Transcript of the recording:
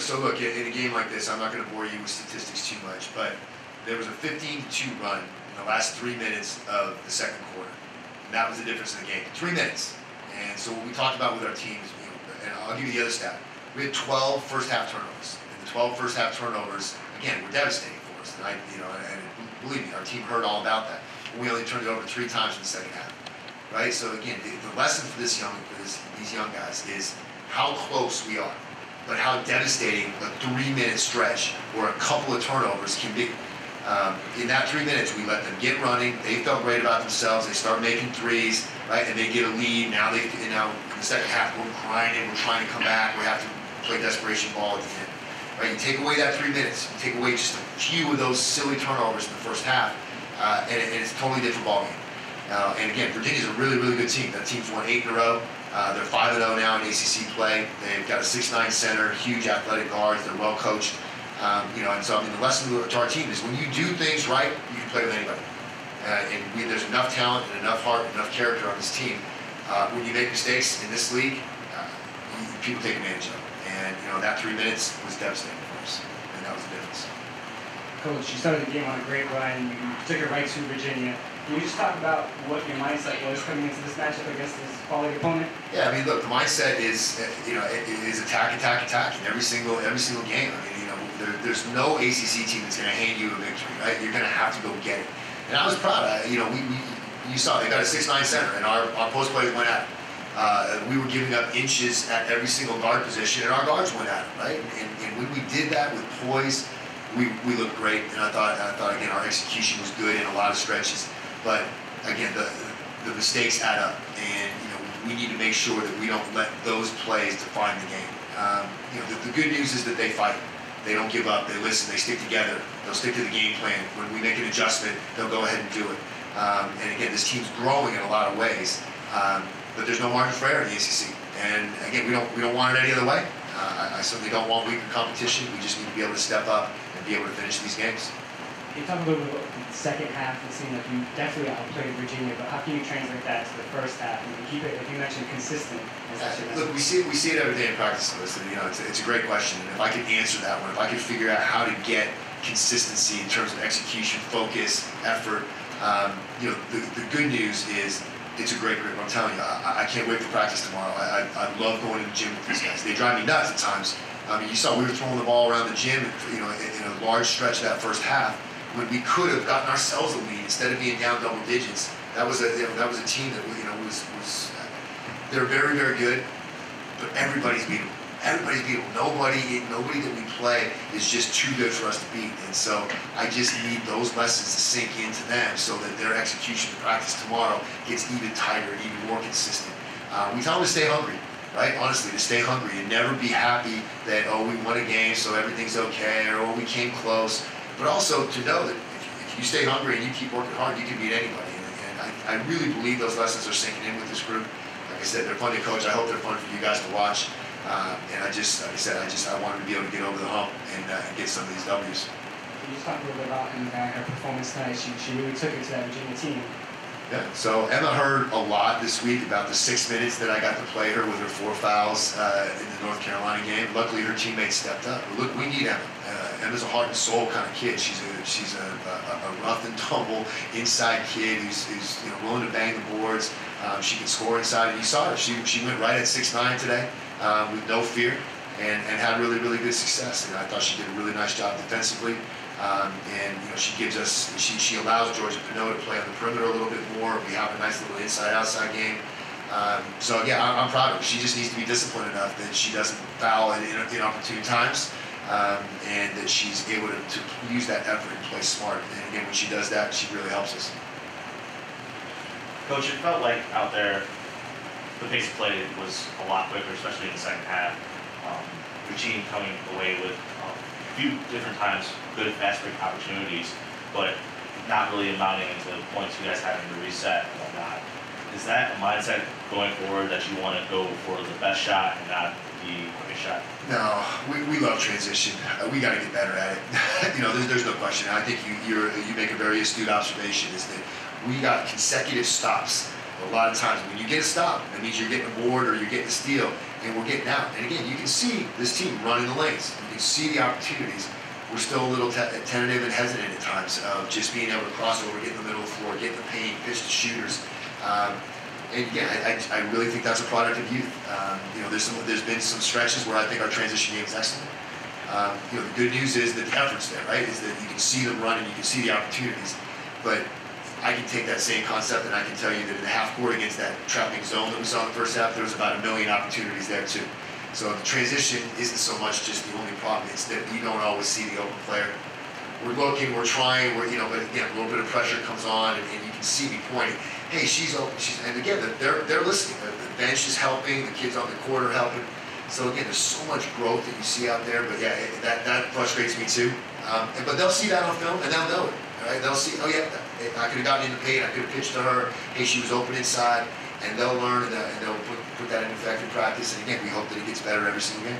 So look, in a game like this, I'm not going to bore you with statistics too much, but there was a 15-2 run in the last 3 minutes of the second quarter. And that was the difference in the game. 3 minutes. And so what we talked about with our teams, and I'll give you the other stat. We had 12 first half turnovers. And the 12 first half turnovers, again, were devastating for us. And and believe me, our team heard all about that. We only turned it over 3 times in the second half. Right? So again, the lesson for these young guys is how close we are, but how devastating a 3-minute stretch or a couple of turnovers can be. In that 3 minutes, we let them get running. They felt great about themselves. They start making threes, right? And they get a lead. Now in the second half, we're grinding. We're trying to come back. We have to play desperation ball at the end, right? You take away that 3 minutes. You take away just a few of those silly turnovers in the first half, and it's a totally different ballgame. And again, Virginia's a really, really good team. That team's won 8 in a row. They're 5-0 now in ACC play. They've got a 6'9" center, huge athletic guards. They're well coached. And so the lesson to our team is when you do things right, you can play with anybody. There's enough talent and enough heart and enough character on this team. When you make mistakes in this league, people take advantage of it. And that 3 minutes was devastating for us, and that was the difference. Coach, you started the game on a great run. You took it right to Virginia. Can you just talk about what your mindset was coming into this matchup against this quality opponent? Yeah, look, the mindset is, is attack, in every single game. There's no ACC team that's going to hand you a victory, right? You're going to have to go get it. And I was proud. You saw they got a 6'9" center, and our post players went at it. We were giving up inches at every single guard position, and our guards went at it, right? And when we did that with poise, we looked great. And I thought again our execution was good in a lot of stretches. But again, the mistakes add up, and we need to make sure that we don't let those plays define the game. The good news is that they fight. They don't give up. They listen. They stick together. They'll stick to the game plan. When we make an adjustment, they'll go ahead and do it. And again, this team's growing in a lot of ways, but there's no margin for error in the ACC. And again, we don't want it any other way. I certainly don't want weaker competition. We just need to be able to step up and be able to finish these games. You talk a little bit about the second half. It seemed like you definitely outplayed Virginia, but how can you translate that to the first half and keep it, like you mentioned, consistent? Look, we see it every day in practice. Listen, it's a great question. And if I could answer that one, if I could figure out how to get consistency in terms of execution, focus, effort, the good news is it's a great group. I'm telling you, I can't wait for practice tomorrow. I love going to the gym with these guys. They drive me nuts at times. You saw we were throwing the ball around the gym, in a large stretch of that first half, when we could have gotten ourselves a lead instead of being down double digits. That was a team that was they're very, very good, but everybody's beatable. Everybody's beatable. Nobody that we play is just too good for us to beat. And so I just need those lessons to sink into them so that their execution in practice tomorrow gets even tighter and even more consistent. We tell them to stay hungry, right? Honestly, to stay hungry and never be happy that, we won a game so everything's okay, or we came close. But also to know that if you stay hungry and you keep working hard, you can beat anybody. And I really believe those lessons are sinking in with this group. Like I said, they're fun to coach. I hope they're fun for you guys to watch. And like I said, I wanted to be able to get over the hump and get some of these W's. Can you just talk a little bit about her performance tonight? She really took it to that Virginia team. Yeah, so Emma heard a lot this week about the 6 minutes that I got to play her with her 4 fouls in the North Carolina game. Luckily, her teammates stepped up. But look, we need Emma. Emma's a heart and soul kind of kid. She's a rough and tumble inside kid who's willing to bang the boards. She can score inside, and you saw her. She went right at 6'9" today with no fear and had really, really good success. And I thought she did a really nice job defensively. She allows Georgia Pinot to play on the perimeter a little bit more. We have a nice little inside-outside game. So yeah, I'm proud of her. She just needs to be disciplined enough that she doesn't foul at inopportune times, and that she's able to use that effort and play smart. And again, when she does that, she really helps us. Coach, it felt like out there the pace of play was a lot quicker, especially in the second half. Your team coming away with a few different times good fast break opportunities, but not really amounting into points you guys having to reset and whatnot. Is that a mindset going forward that you want to go for the best shot and not the quickest shot? No, we love transition. We got to get better at it. There's no question. I think you make a very astute observation. Is that we got consecutive stops A lot of times when you get a stop, that means you're getting a board or you're getting a steal, and we're getting out. And again, you can see this team running the lanes. You can see the opportunities. We're still a little tentative and hesitant at times of just being able to cross over, get in the middle of the floor, get in the paint, pitch to shooters. And again, I really think that's a product of youth. There's been some stretches where I think our transition game is excellent. The good news is that the effort's there, right? Is that you can see them running, you can see the opportunities. But I can take that same concept and I can tell you that in the half court against that trapping zone that we saw in the first half, there was about 1 million opportunities there too. So the transition isn't so much just the only problem, it's that you don't always see the open player. We're looking, we're trying, but again, a little bit of pressure comes on and you can see me pointing, hey, she's open, and again, they're listening. The bench is helping, the kids on the court are helping. So again, there's so much growth that you see out there, but yeah, that frustrates me too. But they'll see that on film and they'll know it. Right? They'll see, oh yeah, I could have gotten in the paint, I could have pitched to her, hey, she was open inside, and they'll learn and they'll put that in effective practice. And again, we hope that it gets better every single game.